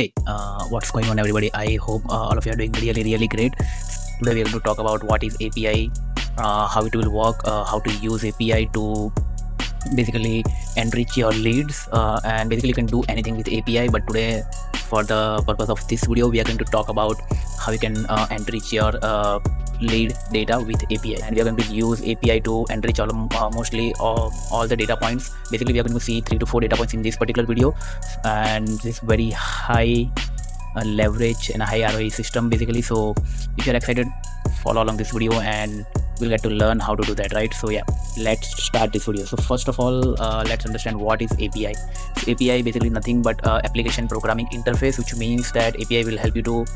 Hey, what's going on, everybody? I hope all of you are doing really great. Today we are going to talk about what is API, how it will work, how to use API to basically enrich your leads, and basically you can do anything with API. But today, for the purpose of this video, we are going to talk about how you can enrich your lead data with API, and we are going to use API to enrich mostly all the data points. Basically, we are going to see 3 to 4 data points in this particular video, and this very high leverage and a high ROI system basically. So if you're excited, follow along this video and we'll get to learn how to do that, right? So yeah, let's start this video. So first of all, let's understand what is API. So API basically nothing but application programming interface, which means that API will help you to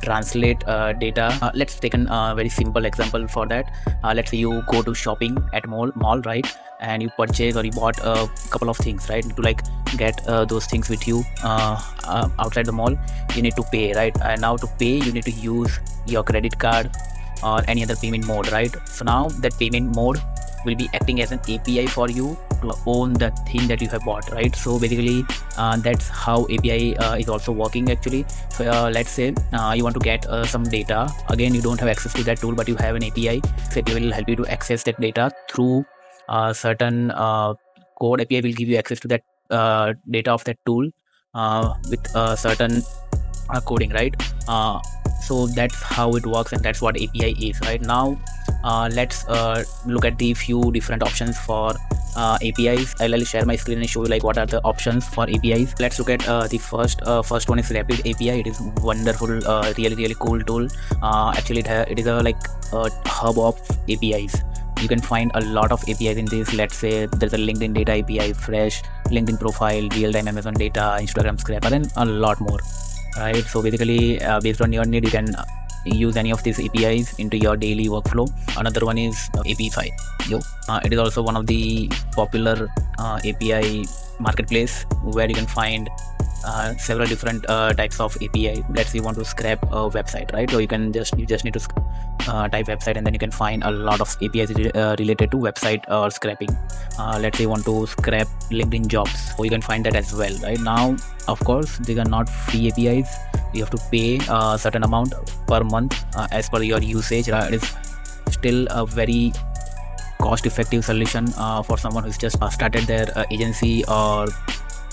translate data. Let's take a very simple example for that. Let's say you go to shopping at mall, right? And you purchase or you bought a couple of things, right? To like get those things with you outside the mall, you need to pay, right? And now to pay, you need to use your credit card or any other payment mode, right? So now that payment mode will be acting as an API for you to own the thing that you have bought, right? So basically that's how API is also working actually. So let's say you want to get some data. Again, you don't have access to that tool, but you have an API that will help you to access that data through certain code. API will give you access to that data of that tool with certain coding, right? So that's how it works, and that's what API is. Right now, let's look at the few different options for APIs. I'll share my screen and show you like what are the options for APIs. Let's look at the first one is Rapid API. It is wonderful, really cool tool. Actually, it is a hub of APIs. You can find a lot of APIs in this. Let's say there's a LinkedIn data API, Fresh, LinkedIn profile, real-time Amazon data, Instagram scraper, and a lot more, right? So basically based on your need, you can use any of these APIs into your daily workflow. Another one is API. It is also one of the popular API marketplace where you can find several different types of API. Let's say you want to scrap a website, right? So you just need to type website, and then you can find a lot of APIs related to website or scrapping. Let's say you want to scrap LinkedIn jobs, so you can find that as well. Right now, of course, these are not free APIs. You have to pay a certain amount per month as per your usage. It is still a very cost-effective solution for someone who's just started their agency or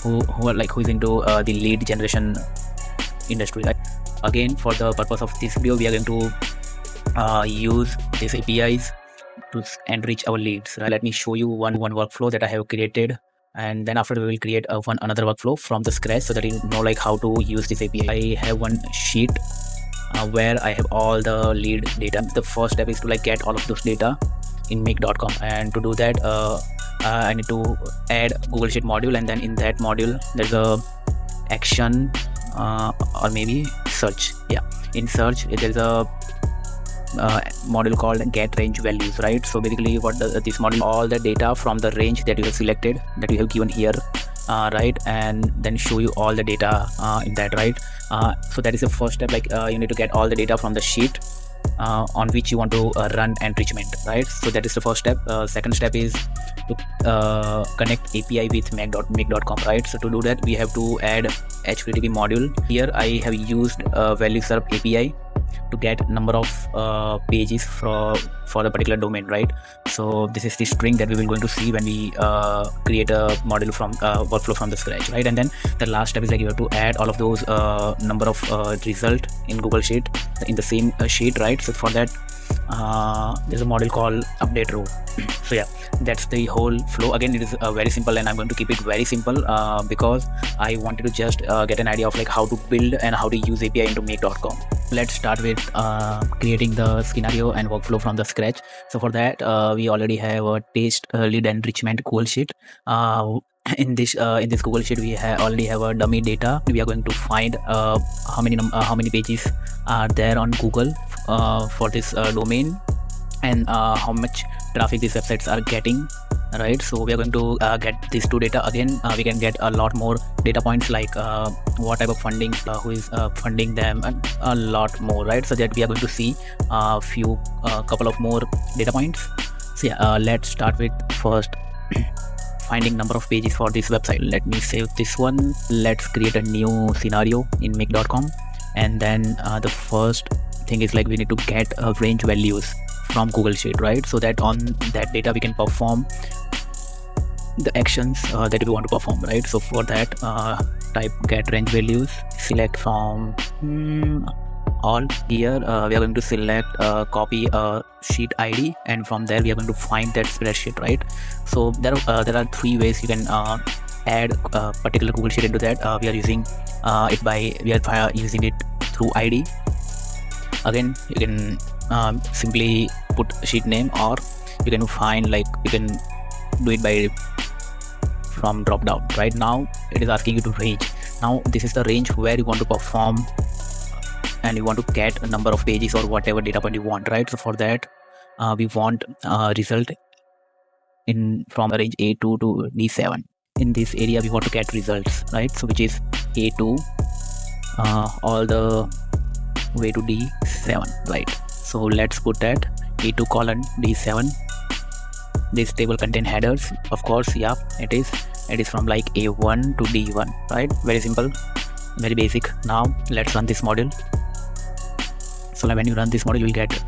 who is into the lead generation industry, right? Again, for the purpose of this video, we are going to use these APIs to enrich our leads, right? Let me show you one workflow that I have created, and then after we will create another workflow from the scratch so that you know like how to use this API. I have one sheet where I have all the lead data. The first step is to like get all of those data in make.com, and to do that I need to add Google Sheet module, and then in that module there's a action or maybe search. Yeah, in search there's a module called get range values, right? So basically what this module, all the data from the range that you have selected, that you have given here, right, and then show you all the data in that, right? So that is the first step. Like you need to get all the data from the sheet on which you want to run enrichment, right? So that is the first step. Second step is to connect API with make.com, right? So to do that, we have to add HTTP module. Here I have used value serve API to get number of pages for the particular domain, right? So this is the string that we will going to see when we create a module from workflow from the scratch, right? And then the last step is like you have to add all of those number of result in Google Sheet in the same sheet, right? So for that there's a module called update row. So yeah, that's the whole flow. Again, it is very simple, and I'm going to keep it very simple because I wanted to just get an idea of like how to build and how to use API into make.com. Let's start with creating the scenario and workflow from the scratch. So for that we already have a taste lead enrichment Google Sheet. In this Google Sheet we already have a dummy data. We are going to find how many pages are there on Google for this domain, and how much traffic these websites are getting, right? So we are going to get these two data. Again, we can get a lot more data points like what type of funding, who is funding them, and a lot more, right? So that we are going to see a couple of more data points. So yeah, let's start with first finding number of pages for this website. Let me save this one. Let's create a new scenario in make.com, and then the first thing is like we need to get range values from Google Sheet, right? So that on that data we can perform the actions that we want to perform, right? So for that, type get range values, select from all. Here we are going to select copy sheet ID, and from there we are going to find that spreadsheet, right? So there are three ways you can add a particular Google Sheet into that. We are using using it through ID. Again, you can simply put sheet name, or you can find you can do it by from drop down. Right now it is asking you to range. Now this is the range where you want to perform and you want to get a number of pages or whatever data point you want, right? So for that we want result in from range A2 to D7. In this area we want to get results, right? So which is A2 all the way to D7, right? So let's put that A2 colon D7. This table contain headers, of course. Yeah, it is from like A1 to D1, right? Very simple, very basic. Now let's run this model. So when you run this model, you will get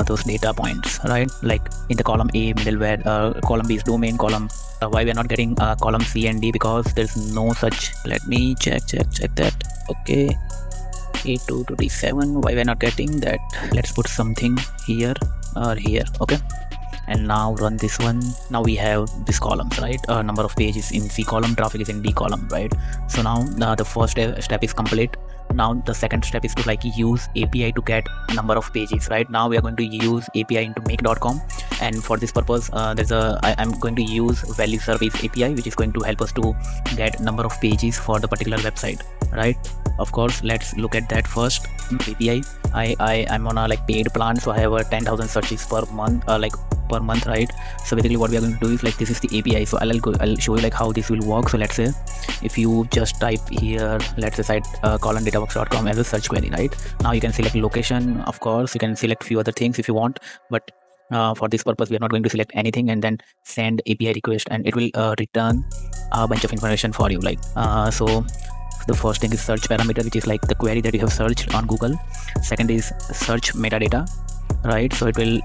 those data points, right? Like in the column A middleware, column B is domain, column why we are not getting column C and D, because there's no such. Let me check that. Okay, A2 to D7, why we are not getting that? Let's put something here or here. Okay, and now run this one. Now we have this columns, right? Number of pages in C column, traffic is in D column, right? So now the first step is complete. Now the second step is to use API to get a number of pages, right? Now we are going to use API into make.com, and for this purpose I'm going to use value service API, which is going to help us to get number of pages for the particular website, right? Of course, let's look at that first. API, I'm on a paid plan, so I have 10,000 searches per month, per month, right? So basically what we are going to do is this is the API. So I'll show you how this will work. So let's say if you just type here, let's say site databox.com as a search query, right? Now you can select location. Of course, you can select few other things if you want, but for this purpose we are not going to select anything, and then send API request, and it will return a bunch of information for you. So the first thing is search parameter, which is the query that you have searched on Google. Second is search metadata, right? So it will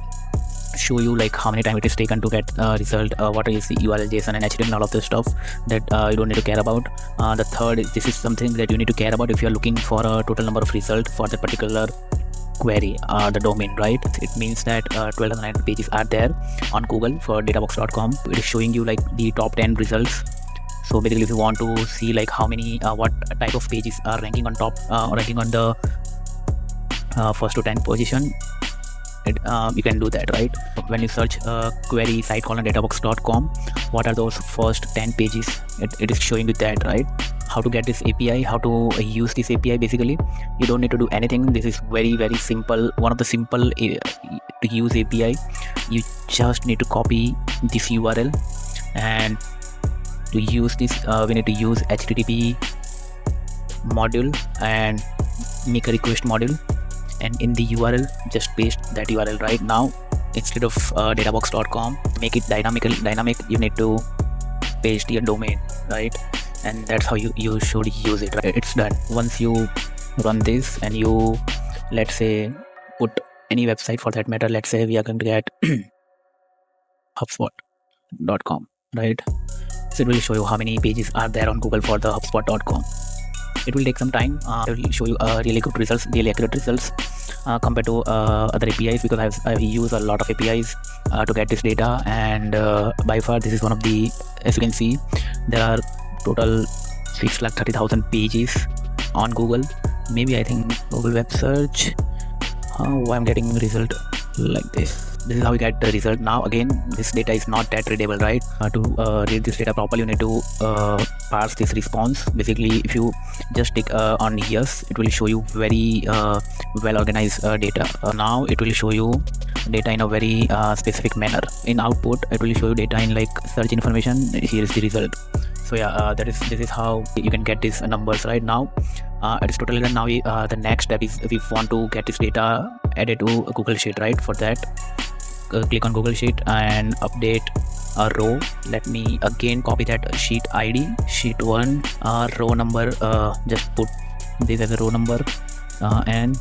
show you how many time it is taken to get result, what is the URL, JSON and HTML, all of this stuff that you don't need to care about. The third is this is something that you need to care about if you are looking for a total number of result for that particular query, the domain, right? It means that 12,900 pages are there on Google for databox.com. It is showing you the top 10 results. So basically if you want to see how many what type of pages are ranking on top, ranking on the first to 10 position, you can do that, right? When you search query site databox.com, what are those first 10 pages, it is showing you that, right? How to get this API, how to use this API. Basically you don't need to do anything. This is very simple, one of the simple to use API. You just need to copy this URL, and to use this we need to use HTTP module and make a request module, and in the URL just paste that URL. Right now instead of databox.com, make it dynamic, you need to paste your domain, right? And that's how you should use it, right? It's done. Once you run this and you, let's say, put any website for that matter, let's say we are going to get HubSpot.com, right? So it will show you how many pages are there on Google for the HubSpot.com. It will take some time. It will show you really good results, really accurate results compared to other APIs, because I've used a lot of APIs to get this data, and by far this is one of the, as you can see, there are total 630,000 pages on Google. Maybe I think Google web search. Why I'm getting result like this. This is how we get the result. Now again, this data is not that readable, right? To read this data properly, you need to parse this response. Basically if you just click on yes, it will show you very well organized data. Now it will show you data in a very specific manner. In output it will show you data in search information. Here is the result. So yeah, this is how you can get these numbers. Right now it is totally done. Now the next step is we want to get this data added to a Google Sheet, right? For that click on Google Sheet and update a row. Let me again copy that sheet ID, sheet 1, row number, just put this as a row number, and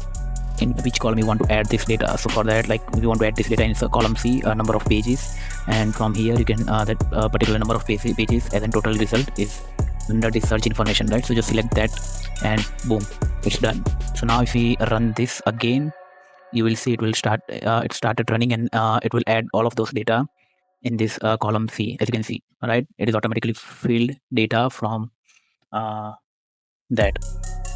in which column you want to add this data. So for that, like we want to add this data in column C, number of pages, and from here you can that particular number of pages as a total result is under the search information, right? So just select that and boom, it's done. So now if we run this again, you will see it will start it started running, and it will add all of those data in this column C. As you can see, right, it is automatically filled data from that.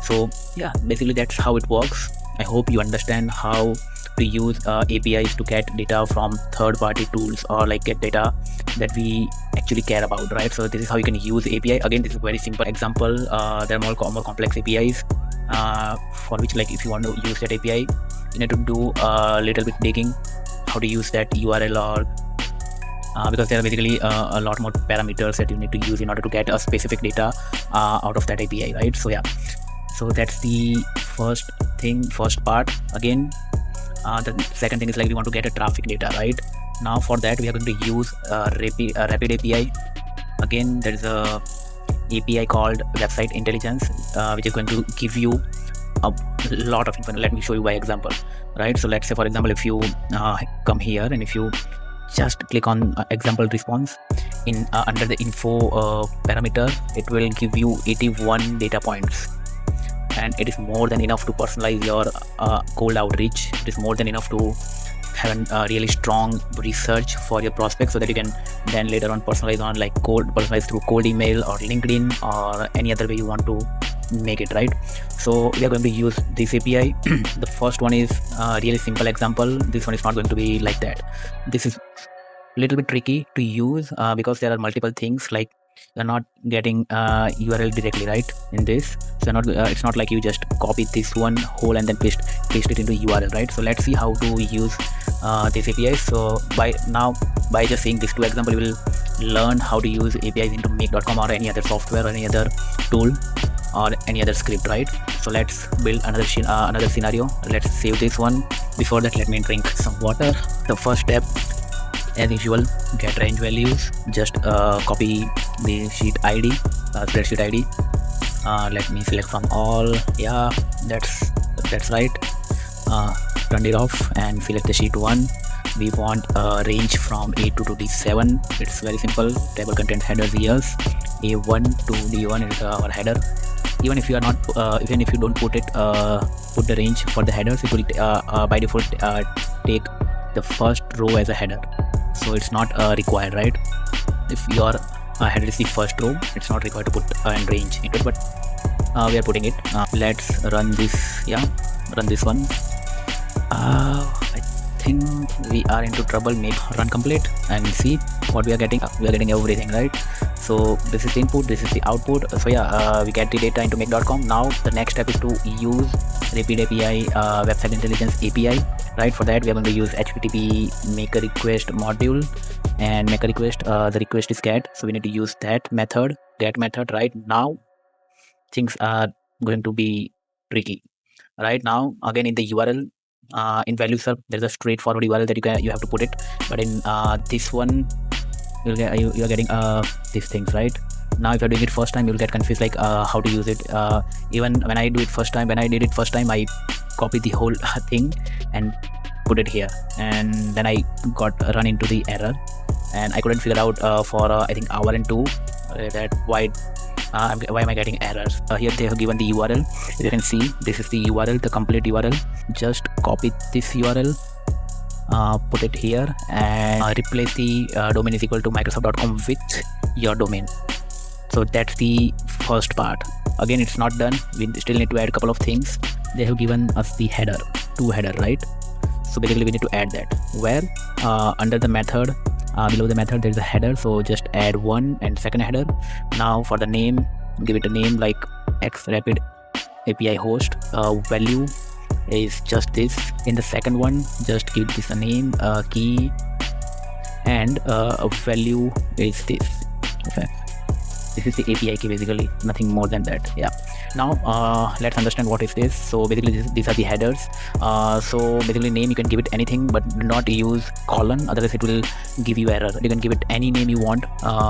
So yeah, basically that's how it works. I hope you understand how to use APIs to get data from third-party tools, or like get data that we actually care about, right? So this is how you can use API. Again, this is a very simple example. There are more complex APIs for which, like, if you want to use that API, you need to do a little bit digging how to use that URL, or because there are basically a lot more parameters that you need to use in order to get a specific data out of that API, right? So yeah, so that's the first part. Again, the second thing is, like, we want to get a traffic data, right? Now for that we are going to use rapid API. Again, there is a API called website intelligence, which is going to give you a lot of information. Let me show you by example, right? So let's say, for example, if you come here and if you just click on example response in under the info parameter, it will give you 81 data points, and it is more than enough to personalize your cold outreach. It is more than enough to have a really strong research for your prospects, so that you can then later on personalize on, like, personalize through cold email or LinkedIn or any other way you want to make it, right? So we are going to use this API. The first one is a really simple example. This one is not going to be like that. This is a little bit tricky to use because there are multiple things, like you're not getting URL directly, right, in this. So it's not like you just copy this one whole and then paste it into URL, right? So let's see how to use this API. So by just seeing these two examples, you will learn how to use APIs into make.com or any other software or any other tool or any other script, right? So let's build another scenario. Let's save this one. Before that, let me drink some water. The first step, as usual, get range values. Just copy the sheet ID, spreadsheet ID. Let me select from all. Yeah, that's right. Turn it off and select the sheet 1. We want a range from A2 to D7. It's very simple. Table content headers years. A1 to D1 is our header. Even if you are not, even if you don't put the range for the headers, it will by default take the first row as a header. So it's not required, right? If your header is the first row, it's not required to put a range into it, but we are putting it. Let's run this. Yeah, run this one. I think we are into trouble. Make run complete and see what we are getting. We are getting everything, right? So this is the input, this is the output. So yeah, we get the data into make.com. Now the next step is to use Rapid API, website intelligence API, right? For that we are going to use HTTP make a request module, and make a request. The request is get, so we need to use that method, right? Now things are going to be tricky. Right now, again, in the URL, in value serve, there's a straightforward URL that you have to put it, but in this one you are getting these things, right? Now if you're doing it first time, you'll get confused, like how to use it. Even when I did it first time, I copied the whole thing and put it here, and then I got run into the error, and I couldn't figure out for I think hour and two that why am I getting errors. Here they have given the URL. As you can see, this is the URL, the complete URL. Just copy this URL, put it here, and replace the domain is equal to microsoft.com with your domain. So that's the first part. Again, it's not done. We still need to add a couple of things. They have given us the header, header, right? So basically we need to add that. Where under the method, below the method, there is a header. So just add one and second header. Now for the name, give it a name like X Rapid API host. Value is just this. In the second one, just give this a name, key, and a value is this. Okay, this is the API key, basically nothing more than that. Yeah. Now let's understand what is this. So basically these are the headers. So basically name, you can give it anything, but do not use colon, otherwise it will give you error. You can give it any name you want.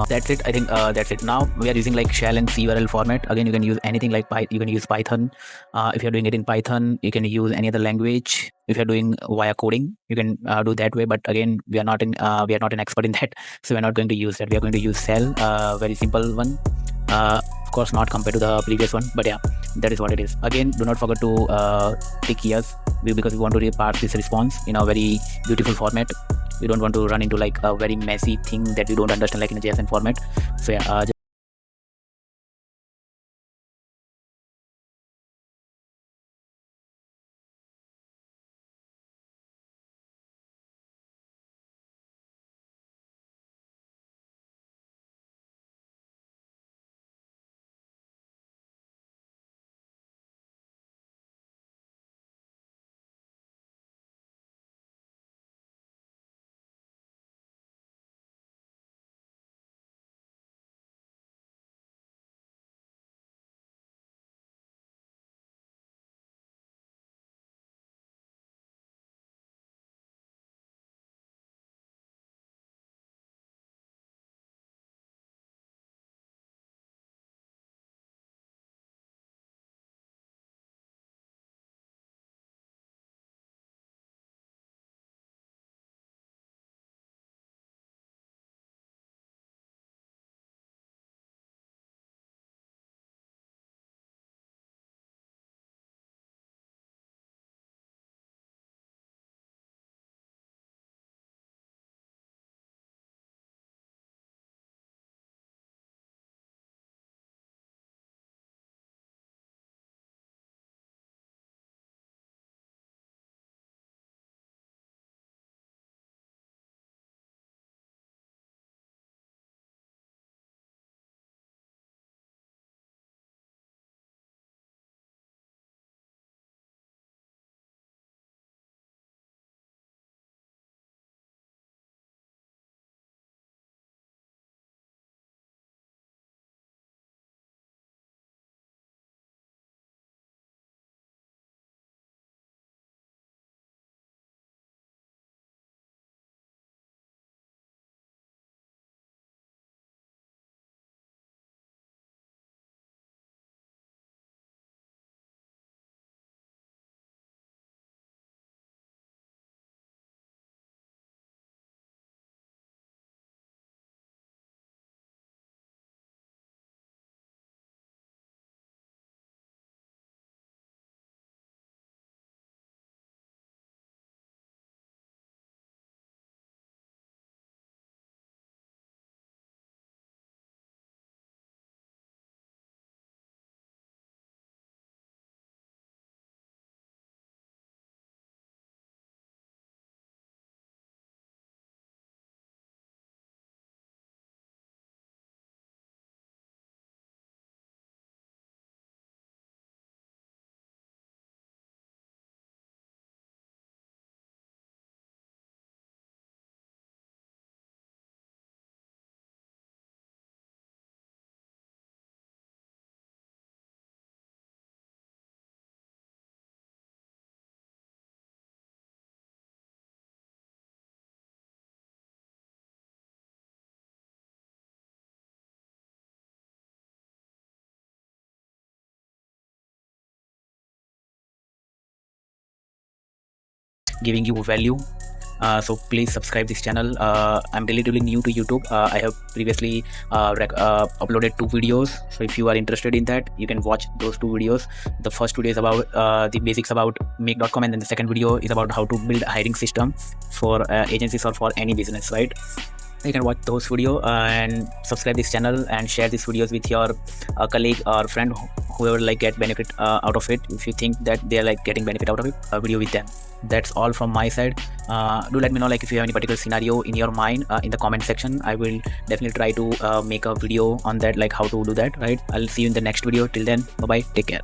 That's it. I think that's it. Now we are using like shell and CURL format. Again, you can use anything like you can use Python. If you're doing it in Python, you can use any other language. If you're doing via coding, you can do that way. But again, we are not an expert in that, so we're not going to use that. We are going to use shell, very simple one. Of course, not compared to the previous one, but yeah, that is what it is. Again, do not forget to tick yes, because we want to parse this response in a very beautiful format. We don't want to run into like a very messy thing that we don't understand, like in a JSON format. So yeah, giving you value. So please subscribe this channel. I'm relatively new to YouTube. I have previously uploaded 2 videos, so if you are interested in that, you can watch those 2 videos. The first video is about the basics about make.com, and then the second video is about how to build a hiring system for agencies or for any business, right? You can watch those videos and subscribe this channel and share these videos with your colleague or friend, whoever like get benefit out of it. If you think that they're like getting benefit out of it, a video with them. That's all from my side. Do let me know like if you have any particular scenario in your mind in the comment section. I will definitely try to make a video on that, like how to do that, right? I'll see you in the next video. Till then, bye bye, take care.